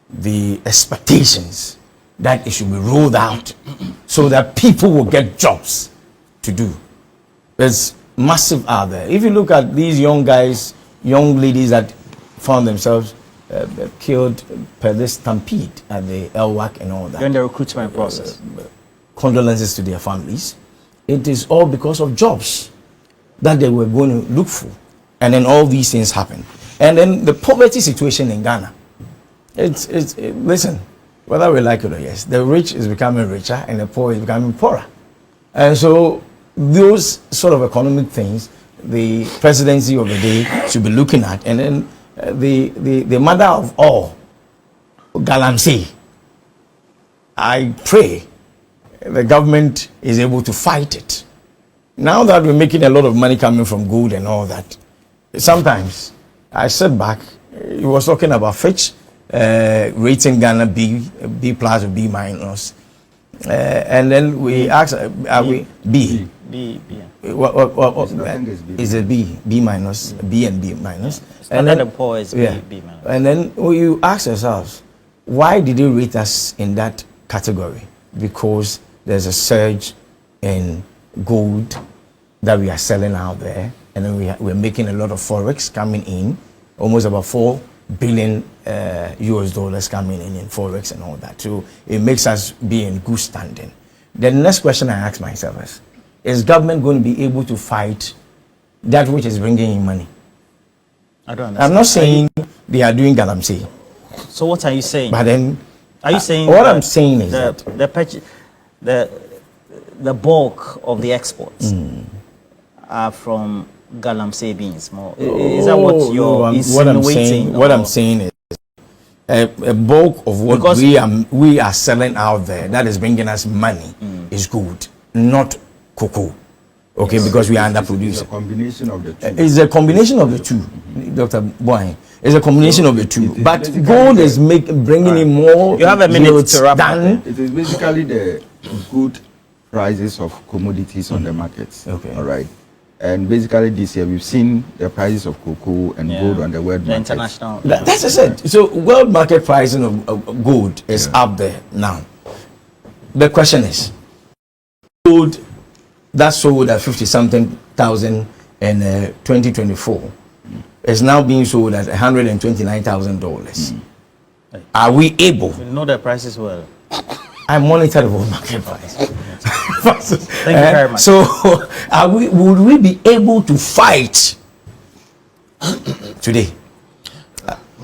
the expectations that it should be rolled out so that people will get jobs to do. There's massive out there. If you look at these young guys, young ladies that found themselves killed per this stampede at the LWAC and all that. During the recruitment process. Condolences to their families. It is all because of jobs that they were going to look for. And then all these things happen. And then the poverty situation in Ghana. Listen, whether we like it or yes, the rich is becoming richer and the poor is becoming poorer. And so those sort of economic things, the presidency of the day should be looking at. And then the mother of all, Galamsey, I pray the government is able to fight it. Now that we're making a lot of money coming from gold and all that, sometimes I sit back, he was talking about Fitch rating Ghana B plus or B minus, and then we asked, are we B? B, yeah. What is it B minus, B and B minus? And then the poor is B minus. And then you ask yourselves, why did they rate us in that category? Because there's a surge in gold that we are selling out there, and then we're making a lot of forex coming in, almost about 4 billion US dollars coming in forex and all that. So it makes us be in good standing. The next question I ask myself is government going to be able to fight that which is bringing in money? I don't understand. I'm not saying they are doing galamsey. So what are you saying? But then, are you saying what I'm saying is the bulk of the exports are from galamsey beans? More is that what you're insinuating? What I'm saying is, a bulk of what Because we are selling out there that is bringing us money is gold, not cocoa. Okay, Yes. because we are It's a underproducing. combination of the two. It's a combination of the two, Dr. Boyne. It's a combination of the two. it is But basically gold the- is bringing in more. You have a minute yields to wrap up. than It is basically the good prices of commodities on the markets. Okay. All right. And basically this year we've seen the prices of cocoa and Yeah. gold on the world The market. international. That's it. So world market pricing of gold is up there now. The question is, gold that sold at 50 something thousand in 2024 is now being sold at $129,000. Are we able? You know the prices well. I monitor the world market price. Thank you very much. So, would we be able to fight today?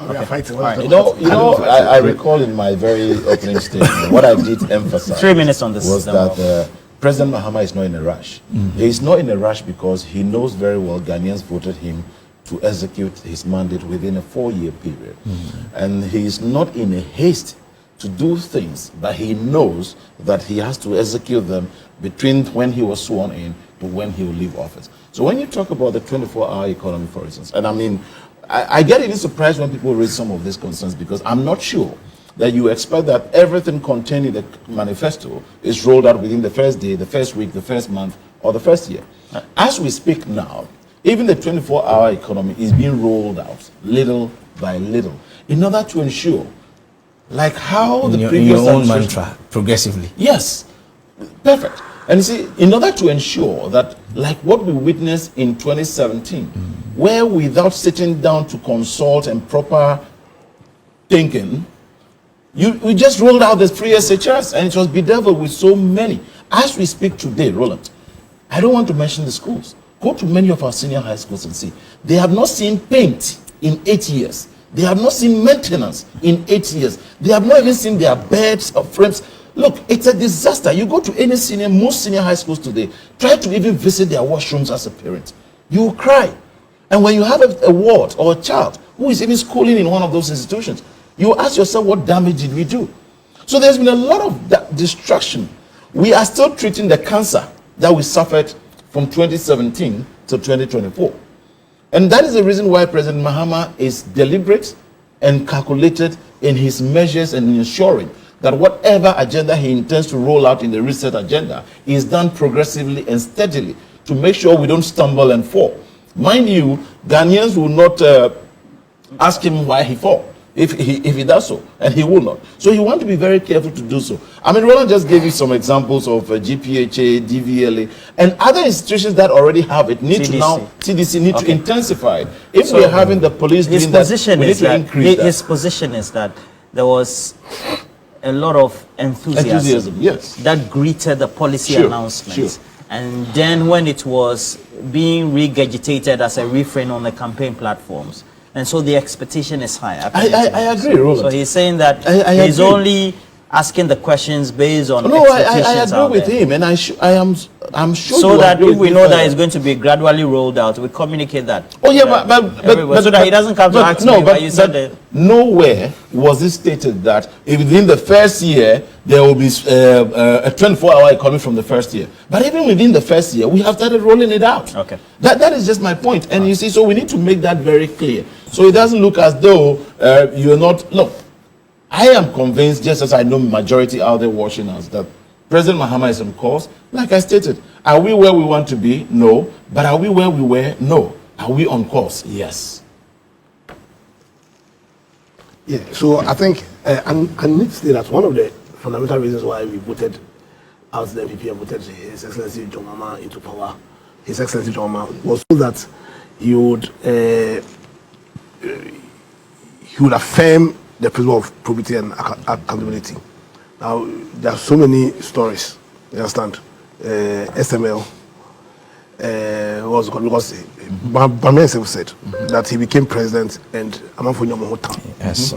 We are fighting. I recall in my very opening statement what I did emphasize 3 minutes on this. was that President Mahama is not in a rush. He is not in a rush because he knows very well Ghanaians voted him to execute his mandate within a 4-year period. And he is not in a haste to do things, but he knows that he has to execute them between when he was sworn in to when he will leave office. So when you talk about the 24-hour economy, for instance, and I mean, I get even surprised when people raise some of these concerns because I'm not sure that you expect that everything contained in the manifesto is rolled out within the first day, the first week, the first month, or the first year. As we speak now, even the 24-hour economy is being rolled out little by little in order to ensure, like how the In previous your own administration- mantra, progressively. Yes, perfect. And you see, in order to ensure that, like what we witnessed in 2017, where without sitting down to consult and proper thinking, we just rolled out the free SHS and it was bedeviled with so many. As we speak today, Roland, I don't want to mention the schools. Go to many of our senior high schools and see. They have not seen paint in 8 years. They have not seen maintenance in 8 years. They have not even seen their beds or frames. Look, it's a disaster. You go to any most senior high schools today, try to even visit their washrooms as a parent. You will cry. And when you have a ward or a child who is even schooling in one of those institutions, you ask yourself, what damage did we do? So there's been a lot of destruction. We are still treating the cancer that we suffered from 2017 to 2024. And that is the reason why President Mahama is deliberate and calculated in his measures and ensuring that whatever agenda he intends to roll out in the reset agenda is done progressively and steadily to make sure we don't stumble and fall. Mind you, Ghanaians will not ask him why he fall if he does so, and he will not. So you want to be very careful to do so. I mean, Roland just gave you some examples of GPHA, DVLA, and other institutions that already have it need to now, TDC need to intensify it. If So we're having the police doing that, we need to increase that. His position is that there was a lot of enthusiasm yes. that greeted the policy Sure, announcements. sure. And then when it was being regurgitated as a refrain on the campaign platforms, and so the expectation is high. I agree, Roland. So he's saying that I he's agree. only asking the questions based on No, expectations I out agree with there. him, and I'm sure So you that agree if with we me know that further. it's going to be gradually rolled out, we communicate that. Oh yeah, everywhere, so that he doesn't come to ask me why you said that. Nowhere was it stated that if within the first year there will be a 24-hour economy from the first year. But even within the first year, we have started rolling it out. Okay. That is just my point. And you see, so we need to make that very clear. So it doesn't look as though you're not. Look, I am convinced, just as I know majority out there watching us, that President Mahama is on course. Like I stated, are we where we want to be? No. But are we where we were? No. Are we on course? Yes. Yeah, so I think, I need to say that one of the fundamental reasons why we voted out the NPP and voted His Excellency John Mahama into power, His Excellency John Mahama, was so that he would affirm the principle of probity and accountability. Now, there are so many stories, you understand? SML, was because Bami himself said that he became president and Amanfo Nyamohotam. Yes,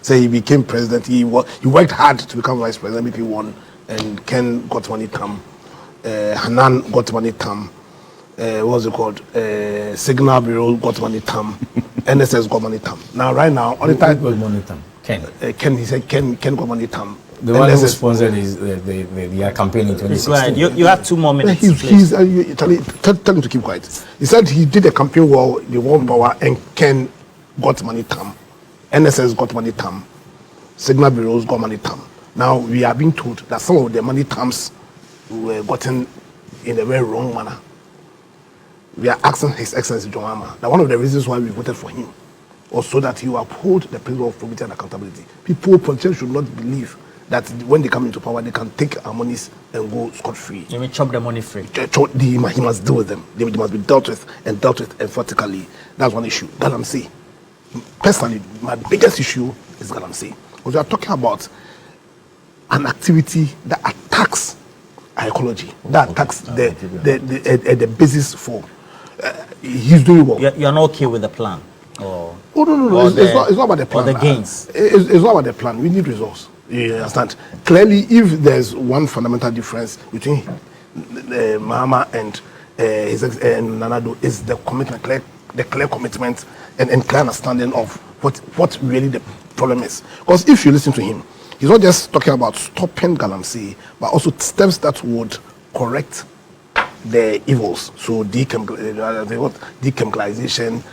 So he became president. He worked hard to become vice president. BP won, and Ken got money come. Hanan got money come. What's it called? Signal Bureau got money come. NSS got money tam. Now, right now, on the time, Who got money tam? Ken. Ken, he said Ken got money tam. The one who sponsored the campaign in 2016. Right. You have 2 more minutes. Tell him to keep quiet. He said he did a campaign while the World Power and Ken got money tam. NSS got money tam. Signal bureaus got money tam. Now we are being told that some of the money tams were gotten in a very wrong manner. We are asking His Excellency John Mahama that one of the reasons why we voted for him was so that he will uphold the principle of probity and accountability. Politicians should not believe that when they come into power, they can take our monies and go scot-free. You mean chop the money free? He must deal with them. They must be dealt with emphatically. That's one issue. Galamsey. Personally, my biggest issue is Galamsey. Because we are talking about an activity that attacks our ecology, that attacks the basis for. He's doing well. You're not okay with the plan? Or no. It's not about the plan. Or the gains? It's not about the plan. We need results. You understand? Clearly, if there's one fundamental difference between Mahama and Nanado, is the commitment, the clear commitment and clear understanding of what really the problem is. Because if you listen to him, he's not just talking about stopping Galamsey, but also steps that would correct the evils. So dechemicalization,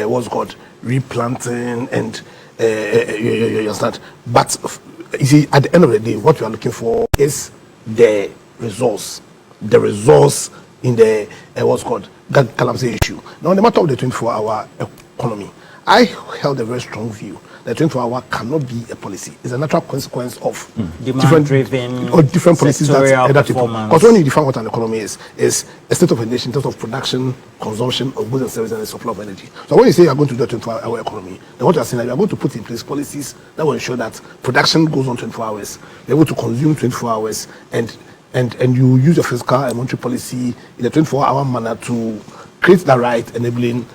what's called replanting, and you understand. But you see, at the end of the day, what we are looking for is the resource in the what's called Galamsey issue. Now, on the matter of the 24-hour economy, I held a very strong view that 24-hour cannot be a policy. It's a natural consequence of different policies that people. Because when you define what an economy is a state of a nation in terms of production, consumption of goods and services, and the supply of energy. So when you say you are going to do a 24-hour economy, then what you are saying is you are going to put in place policies that will ensure that production goes on 24 hours, you're able to consume 24 hours, and you use your fiscal and monetary policy in a 24-hour manner to create the right enabling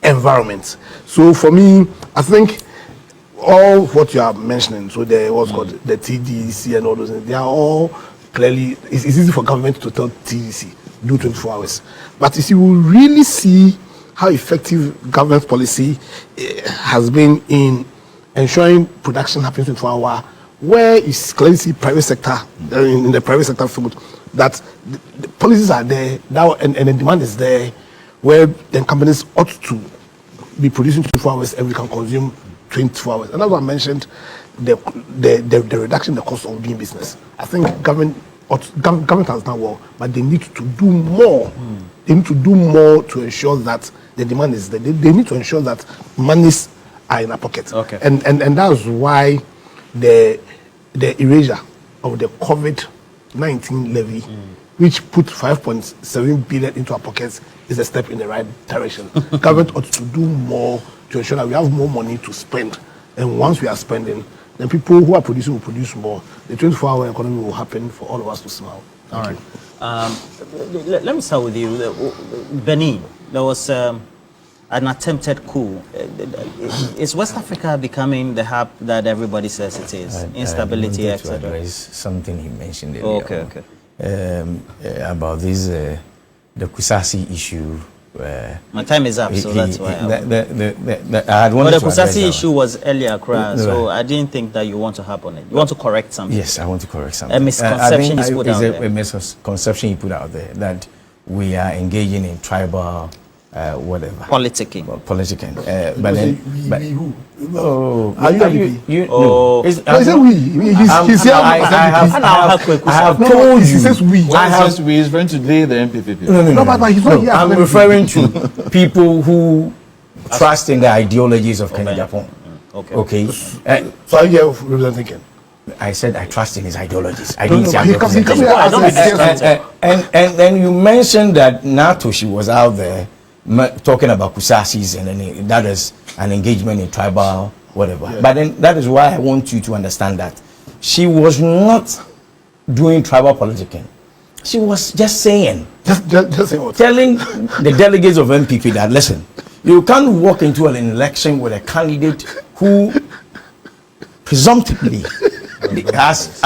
environment. So for me, I think all what you are mentioning, so what's called the TDC and all those things, they are all clearly, it's easy for government to tell TDC, do 24 hours. But you see, we really see how effective government policy has been in ensuring production happens 24 hours, where you clearly see private sector, in the private sector field, that the policies are there, and the demand is there, where then companies ought to be producing 24 hours and we can consume 24 hours. And as I mentioned, the reduction in the cost of doing business. I think government has done well, but they need to do more. They need to do more to ensure that the demand is there. They need to ensure that monies are in our pocket. Okay. And that's why the erasure of the COVID-19 levy, which put 5.7 billion into our pockets, is a step in the right direction. Government ought to do more to ensure that we have more money to spend. And once we are spending, then people who are producing will produce more. The 24-hour economy will happen for all of us to smile. Thank you. Let me start with you. Benin, there was an attempted coup. Is West Africa becoming the hub that everybody says it is? Instability, etc. There is something he mentioned earlier. Okay. About this, the Kusasi issue. My time is up, so that's why. I had wanted the to Kusasi issue was earlier, so I didn't think that you want to harp on it. You want to correct something? Yes, I want to correct something. A misconception is put out there. A misconception he put out there that we are engaging in tribal whatever. Politicking. But then, are you? No. He's here. I have told you. He says we. He's trying to lay the NPP people. No, but he's not here. I'm referring to people who trust in the ideologies of Ken Japan. Okay. So are you here representing Ken? I said I trust in his ideologies. I No, didn't say I'm he comes representing here. and then you mentioned that Natoshi was out there talking about Kusasis, and then that is an engagement in tribal whatever. Yeah. But then that is why I want you to understand that she was not doing tribal politicking. She was just saying, just say what? Telling the delegates of NPP that, listen, you can't walk into an election with a candidate who presumptively has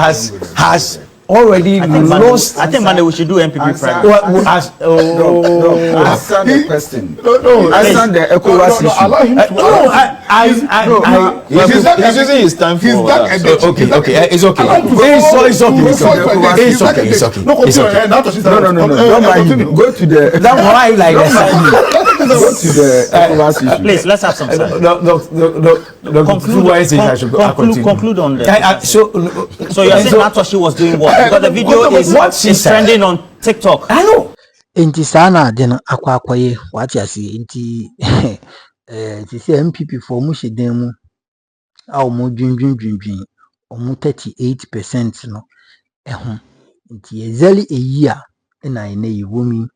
already lost. I think Monday we should do NPP Answer. primary. Answer the question. No, Answer the ECOWAS issue. allow him to. He's using his time for that. Okay, it's okay. It's okay. No, Don't mind him. Go to the. That's why like Go to the ECOWAS issue. Please, let's have some time. Conclude on that. So you're saying Natoshi was doing what? Because the video is trending on TikTok. I know. Inti sana dena akwaye wati asi inti ti se MPP for mu hyeden mu a omo dwindwindwindwin omo 38% no eho inti ezeli eyi a na ene yiwomi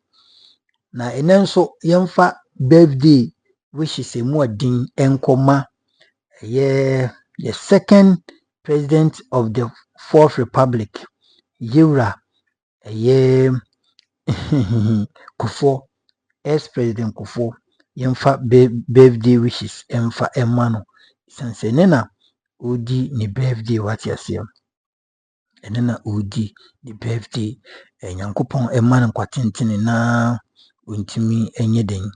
na ene nso yemfa birthday wishes emu adin enkoma the second president of the Fourth Republic Yura Kufo, ex-president Kufo, yemfa birthday wishes emfa emano. Sanse nena udi ni birthday wati yasem. Enena udi ni birthday nyankopon emano kwa tintini na untimi enye den.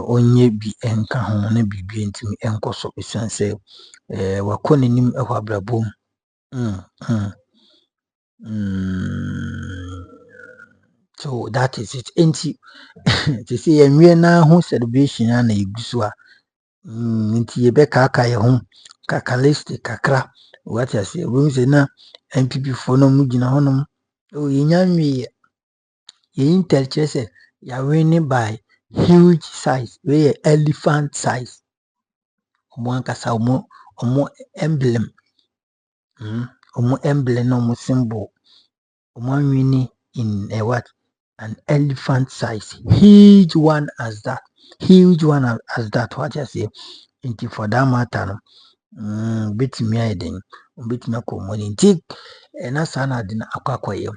Onye bi enka ho na bibi ntimi enkoso sanse wakone nim ehwa brabom. So that is it. Enti to say yenwe na ho celebration na igusu a nti yebe kaka ye ho kakalist kakra what I say we say na NPP for no mu gina honom o yenyanwe ye intel chese ya winning by huge size we elephant size omo ankasa omo emblem omo emblem no omo symbol omo winning in a what an elephant size, huge one as that, what I say, into for that matter, bit me aiding, bit me money, take, and as an adin aquaquay.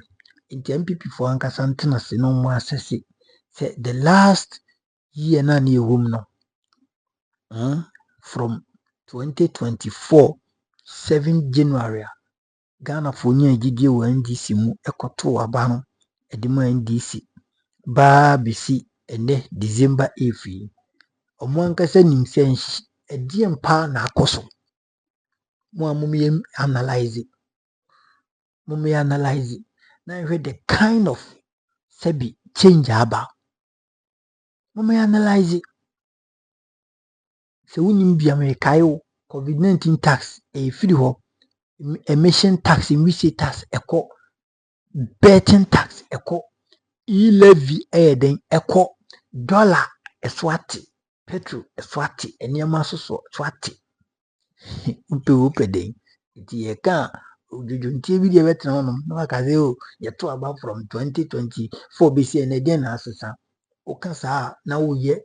Into MPP for Anka Santana, no more assess it. Say the last year, none year woman, from 2024, 7 January, Ghana for near GDO NDC mu ekoto abano, edimo NDC. Ba bisi ene December 8th omo ankasa nimse edie mpa na akoso mo amum analyze na hwe the kind of sabi change aba mo analyze se wonim bia me kai COVID-19 tax free ho emission tax emission tax eko betting tax eko e-levy den eko dollar eswati petrol eswati enema so swati upe den ti ye kan ojojontie bi de betra honom na wakaze o ye to aba from 2024 bc en den na asesa o kasa na wo ye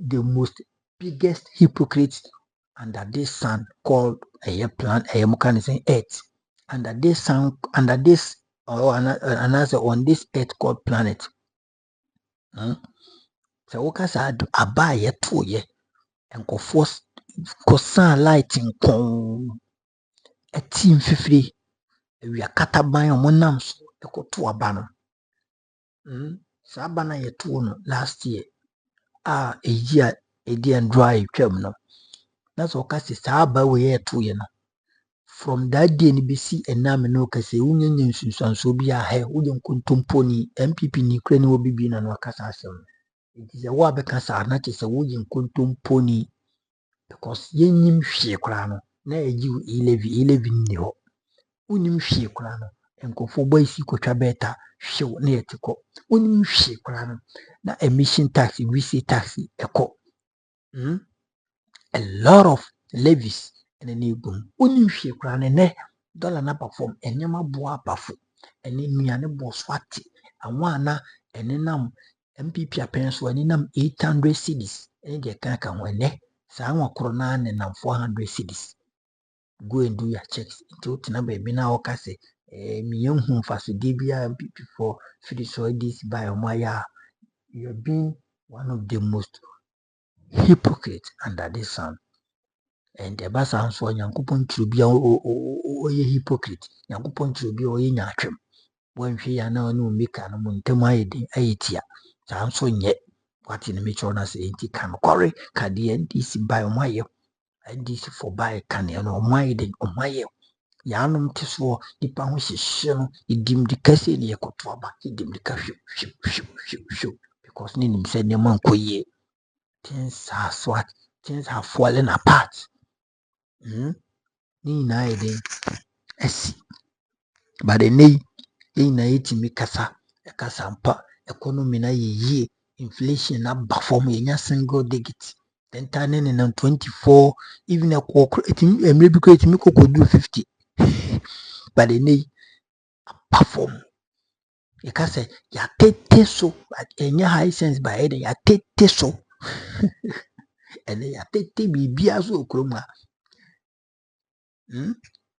the most biggest hypocrite under this sun called a plan a mechanism earth under this sun under this on this earth called planet. So wokasa aba yeto ye enko force kosan lighting kon a team fifiri we akata ban omonam so ekoto aba no sa aba na yeto no last year eji edi and dry twam no that's wokasa sa aba we yeto ye no from that day ni besi enam no kase wunyenye nsunsanso bi a he wuje nkontomponi MPP ni kure ni obibi na no akasa asem. It is a wa beka sa na te se wuje nkontomponi because yenyim hwie kura no na eji 11 ni ho unim hwie kura no enkofo boy si kotwa beta hwie na yetiko unim hwie kura no na emission tax vc tax eko a lot of levies and an egum unim hwie kura ne dollar na perform enyama boa bafo ene nuane bo swati anwana enenam MPP apenso enenam 800 cedis ene de kaka ho ene saa nwakoro na nenam 400 cedis. Go and do your checks into tina baby na okase mi yenhu faso debia MPP for so this by omaya. You're being one of the most hypocrites under this sun. and the basa nso Nyankopɔn tiri bi a oyɛ hypocrite Nyankopɔn tiri bi a oyɛ nyaatwem wanhwe ya na no meka no mu ntem ayɛ den ayɛ tia saa nso nyɛ wate ne mekyerɛ na sɛ enti kan kɔre ka de NDC by ɔmayɛ NDC for by kan no ɔmayɛ den ɔmayɛ yanom te so nipa ho hyehye no edim de kase ne yɛkɔto aba edim de ka hwɛ because ne nim sɛ nneɛma nkɔ yie things are falling apart ne nyinaa yɛ den asi but ɛnɛ yi na yɛtumi kasa mpa economy na yɛ yie inflation na ba fam yɛnya single digit enta ne nam 24 even ɛkɔ etimi emre bi ko etimi kokodu 50 but ɛnɛ yi ba fam yɛkasa ya tete so ɛnya high sense ba ɛde ya tete so ɛnɛ ya tete bibia so okrom a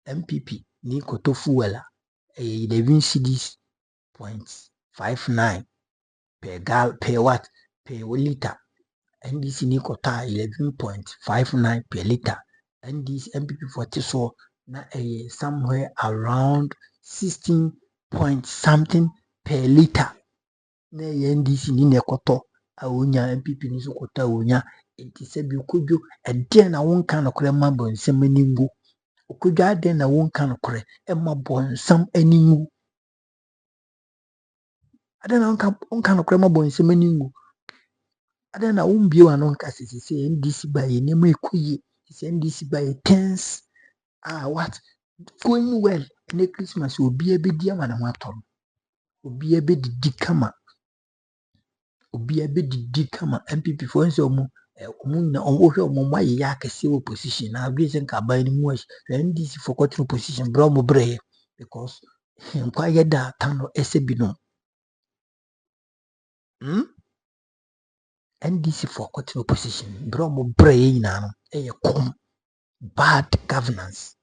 NPP ni koto fuel a 11 cedis 0.59 per liter. NDC ni kota 11.59 per liter. NDC NPP 40 so na somewhere around 16 point something per liter. Na NDC ni nekoto awonya NPP ni so kota awonya enti se bi kodwo ede na wonka no kore ma bonsam aningu. Okodwo ade na wonka no kore e ma bonsam aningu. Ade na wonka no kore ma bonsam aningu. Ade na wombie wa no nka sisi NDC ba ye nema ekoye. Sisi NDC ba ye things what going well. Ne Christmas obi abedi ama na ho atom. Obi abedi kama. Obi abedi kama MPP for nse omo na ohwe omo ma ye akese opposition na abi se nka ban ni mu NDC for cutting opposition bro mo bre because nkwa ye da tano ese binom NDC for cutting opposition bro mo bre nyina no e kom bad governance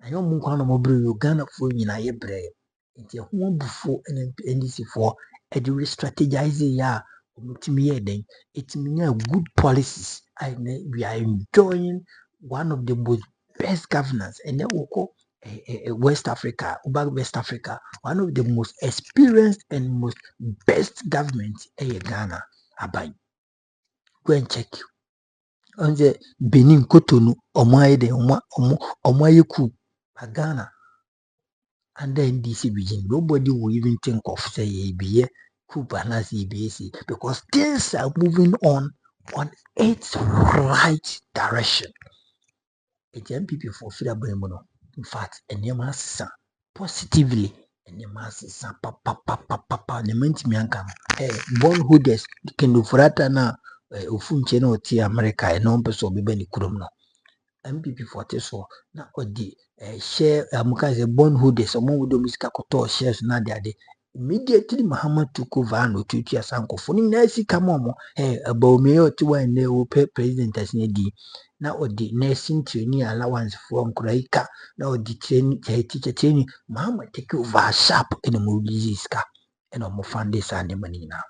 ayo mu kwa no mo bre Uganda for nyina ye bre nti ho bufo NDC for e de strategize ya omutimi ye den etimi good policies and we are enjoying one of the most best governance and then West Africa, West Africa, one of the most experienced and most best government Ghana abai. Go and check. On the Benin Cotonou, Omaide, Omaye coup, Ghana. And then this region, nobody will even think of say ABA, coup and EBC because things are moving on its right direction. A MPP for Fidabono. In fact, a nemas positively, a nemas papa, the mentimianka, born hooders, can do fratana, Ufuncheno T America, and non person be Benny Kurumno. MPP for Teso, na odi share Amuka's born hooders, or more domestic koto shares na de immediately Muhammad took over and to years uncle for Nancy Kamomo, about me or two and they will pay president as needy. Na odi nursing training allowance from Kraika, na odi training teacher training, Mama take over sharp in a movie ska, and a more fun this and the money now.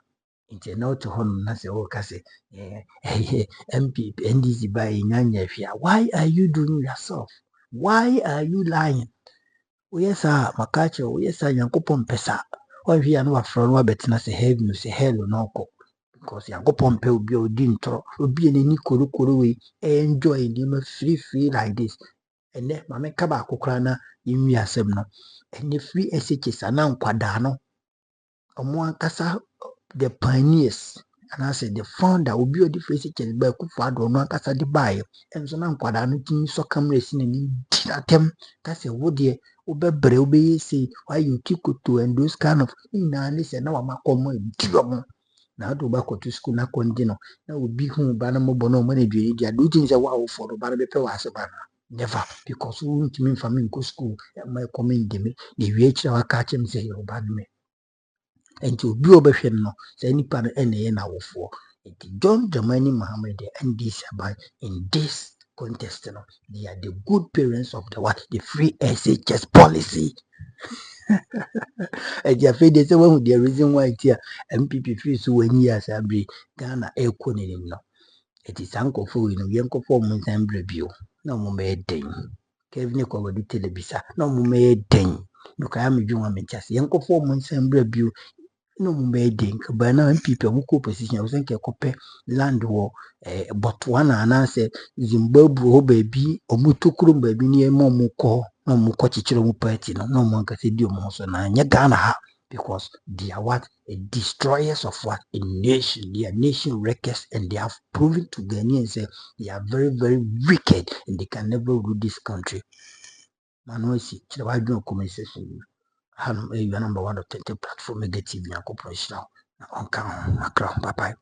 Into now to home, na se okase, MPP, NDC by Nyanya Fia. Why are you doing yourself? Why are you lying? Yes, sir, Makacho, yes, sir, Yankopon Pesa. Why we are not from Robertna say heaven, say hell no co. Because Yankopon Pe will be dintro, will be any kuru enjoying him free like this. And then Mamma Kabako Krana, in me as no. And the free SHS are now quadano. One kasa the pioneers. And I said the founder will be a different SHS by Kufado, no kasa the buyer. And so now quadano so come racing and did them. That's a wood dear. Obebre obe say why you tikutu and those kind of na listen na wa makomo diom na do ba to school na kondino na obi hu ba na mo bono mo na dweri dia do tin say wa wo for ba na be pe wa se ba na never because we won't mean for me go school my comment dem the we kira wa ka chem say yo ba me enti obi obehwe no say nipa no ene na wo for enti John Dramani Muhammad and this about in this contest, you know, they are the good parents of the what the free SHS policy. And they are afraid they say well, the reason why it's here MPP free so when years I be Ghana air no. It is uncle for you know, young for months and review. na ɔmo mɛyɛ den. Kevin Kwabadi telebisa na ɔmo mɛyɛ den. No kaya me dwuma me nkyase. Yɛnkɔfo ɔmo nsɛm bra bio na ɔmo mɛyɛ den. Ba na NPP ɔmo kɔ opposition ɔmo sɛ nkɛkɔpɛ land wɔ Botswana anaasɛ Zimbabwe hɔ baabi ɔmo tokuro baabi ne yɛma ɔmo kɔ na ɔmo kɔ kyekyere ɔmo party no na ɔmo ankasa di ɔmo ho so na nyɛ Ghana ha. Because they are what? Destroyers of what? A nation. They are nation wreckers and they have proven to Ghanaians that they are very, very wicked and they can never rule this country. Manoisi, Chilawadu conversation. You are number one of 20 platform mega TV and corporation. On count, Bye bye.